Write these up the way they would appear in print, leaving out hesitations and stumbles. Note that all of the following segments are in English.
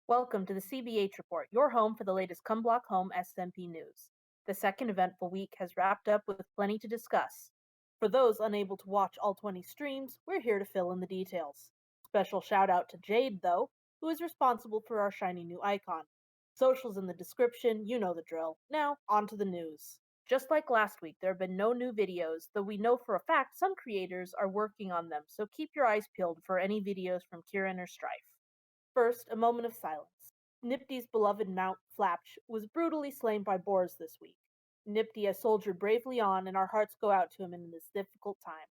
Welcome to the CBH Report, your home for the latest Come Block Home SMP news. The second eventful week has wrapped up with plenty to discuss. For those unable to watch all 20 streams, we're here to fill in the details. Special shout out to Jade, though, who is responsible for our shiny new icon. Socials in the description, you know the drill. Now, on to the news. Just like last week, there have been no new videos, though we know for a fact some creators are working on them, so keep your eyes peeled for any videos from Kieran or Strife. First, a moment of silence. Nifty's beloved mount, Flapch, was brutally slain by boars this week. Nifty has soldiered bravely on, and our hearts go out to him in this difficult time.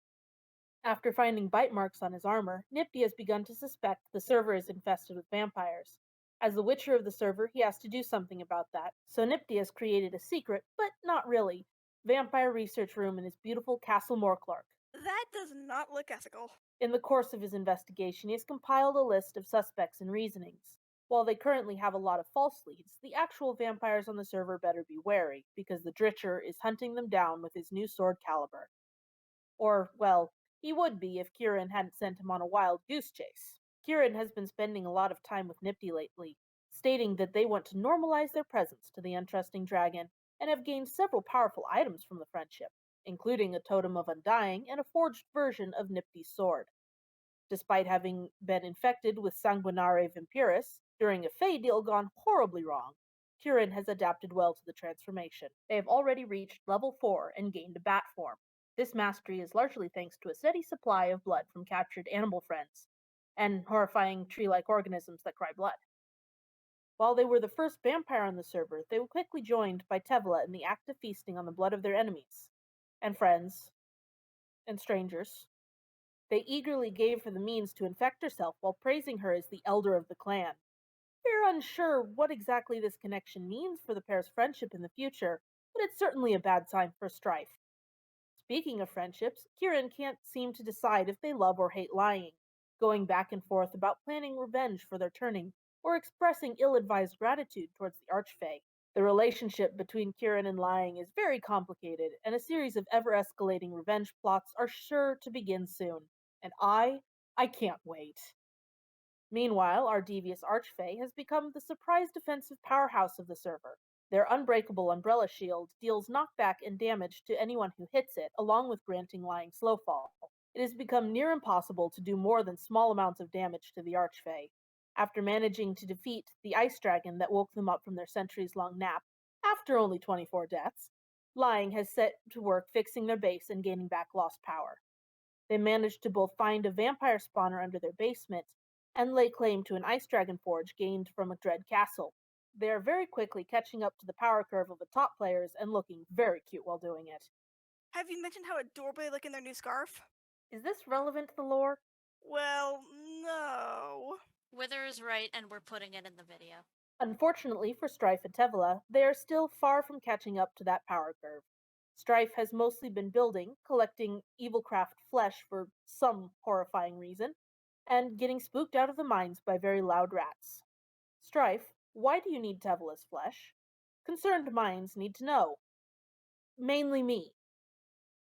After finding bite marks on his armor, Nifty has begun to suspect the server is infested with vampires. As the witcher of the server, he has to do something about that, so Nifty has created a secret, but not really, vampire research room in his beautiful Castle Morclark. That does not look ethical. In the course of his investigation, he has compiled a list of suspects and reasonings. While they currently have a lot of false leads, the actual vampires on the server better be wary, because the Dritcher is hunting them down with his new sword caliber. Or, well, he would be if Kieran hadn't sent him on a wild goose chase. Kieran has been spending a lot of time with Nifty lately, stating that they want to normalize their presence to the untrusting dragon, and have gained several powerful items from the friendship, including a totem of undying and a forged version of Nifty's sword. Despite having been infected with Sanguinare Vampiris during a Fey deal gone horribly wrong, Kieran has adapted well to the transformation. They have already reached level 4 and gained a bat form. This mastery is largely thanks to a steady supply of blood from captured animal friends, and horrifying tree-like organisms that cry blood. While they were the first vampire on the server, they were quickly joined by Tevla in the act of feasting on the blood of their enemies, and friends, and strangers. They eagerly gave her the means to infect herself while praising her as the elder of the clan. We're unsure what exactly this connection means for the pair's friendship in the future, but it's certainly a bad sign for Strife. Speaking of friendships, Kieran can't seem to decide if they love or hate lying, going back and forth about planning revenge for their turning, or expressing ill-advised gratitude towards the Archfey. The relationship between Kieran and Lying is very complicated, and a series of ever-escalating revenge plots are sure to begin soon. And I can't wait. Meanwhile, our devious Archfey has become the surprise defensive powerhouse of the server. Their unbreakable umbrella shield deals knockback and damage to anyone who hits it, along with granting Lying slowfall. It has become near impossible to do more than small amounts of damage to the Archfey. After managing to defeat the ice dragon that woke them up from their centuries-long nap, after only 24 deaths, Lying has set to work fixing their base and gaining back lost power. They managed to both find a vampire spawner under their basement and lay claim to an ice dragon forge gained from a dread castle. They are very quickly catching up to the power curve of the top players and looking very cute while doing it. Have you mentioned how adorable they look in their new scarf? Is this relevant to the lore? Well, no. Wither is right, and we're putting it in the video. Unfortunately for Strife and Tevela, they are still far from catching up to that power curve. Strife has mostly been building, collecting Evilcraft flesh for some horrifying reason, and getting spooked out of the mines by very loud rats. Strife, why do you need Tevela's flesh? Concerned minds need to know. Mainly me.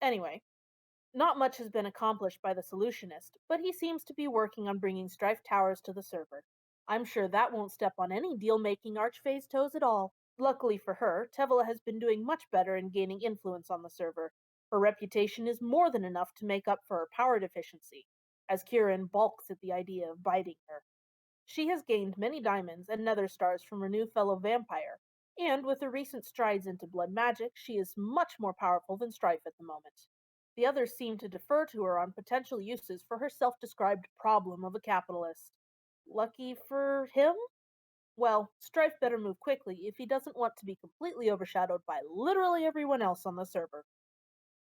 Anyway, not much has been accomplished by the solutionist, but he seems to be working on bringing Strife Towers to the server. I'm sure that won't step on any deal-making Archfey's toes at all. Luckily for her, Tevela has been doing much better in gaining influence on the server. Her reputation is more than enough to make up for her power deficiency, as Kieran balks at the idea of biting her. She has gained many diamonds and nether stars from her new fellow vampire, and with her recent strides into blood magic, she is much more powerful than Strife at the moment. The others seem to defer to her on potential uses for her self-described problem of a capitalist. Lucky for him? Well, Strife better move quickly if he doesn't want to be completely overshadowed by literally everyone else on the server.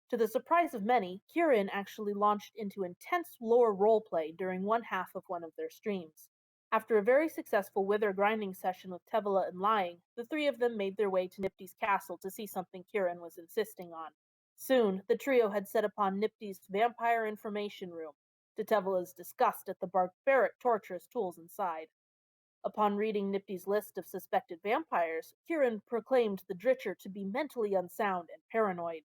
To the surprise of many, Kieran actually launched into intense lore roleplay during one half of one of their streams. After a very successful Wither grinding session with Tevela and Lying, the three of them made their way to Nifty's castle to see something Kieran was insisting on. Soon, the trio had set upon Nifty's vampire information room, to Tevela's disgust at the barbaric torturous tools inside. Upon reading Nifty's list of suspected vampires, Kieran proclaimed the Dritcher to be mentally unsound and paranoid.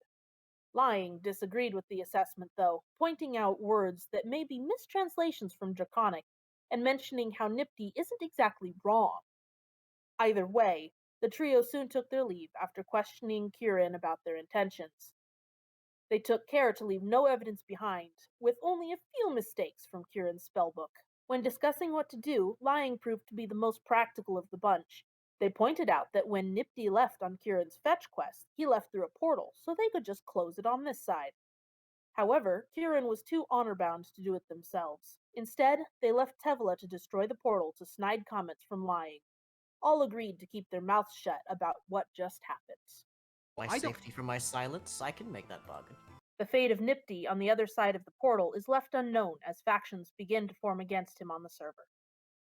Lying disagreed with the assessment, though, pointing out words that may be mistranslations from Draconic, and mentioning how Nifty isn't exactly wrong. Either way, the trio soon took their leave after questioning Kieran about their intentions. They took care to leave no evidence behind, with only a few mistakes from Kieran's spellbook. When discussing what to do, lying proved to be the most practical of the bunch. They pointed out that when Nifty left on Kieran's fetch quest, he left through a portal, so they could just close it on this side. However, Kieran was too honor-bound to do it themselves. Instead, they left Tevla to destroy the portal to snide comments from lying. All agreed to keep their mouths shut about what just happened. My safety for my silence, I can make that bargain. The fate of Nifty on the other side of the portal is left unknown as factions begin to form against him on the server.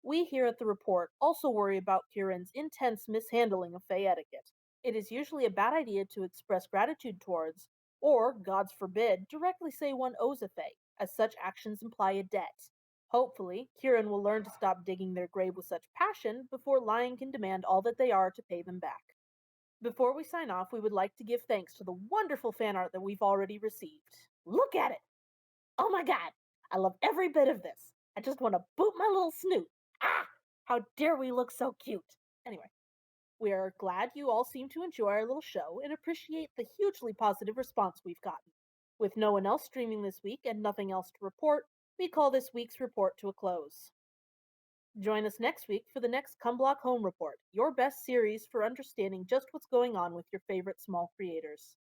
We here at the report also worry about Kieran's intense mishandling of Fey etiquette. It is usually a bad idea to express gratitude towards, or, gods forbid, directly say one owes a Fey, as such actions imply a debt. Hopefully, Kieran will learn to stop digging their grave with such passion before lying can demand all that they are to pay them back. Before we sign off, we would like to give thanks to the wonderful fan art that we've already received. Look at it! Oh my god! I love every bit of this. I just want to boot my little snoot. Ah! How dare we look so cute! Anyway, we are glad you all seem to enjoy our little show and appreciate the hugely positive response we've gotten. With no one else streaming this week and nothing else to report, we call this week's report to a close. Join us next week for the next Cumblock Home Report, your best series for understanding just what's going on with your favorite small creators.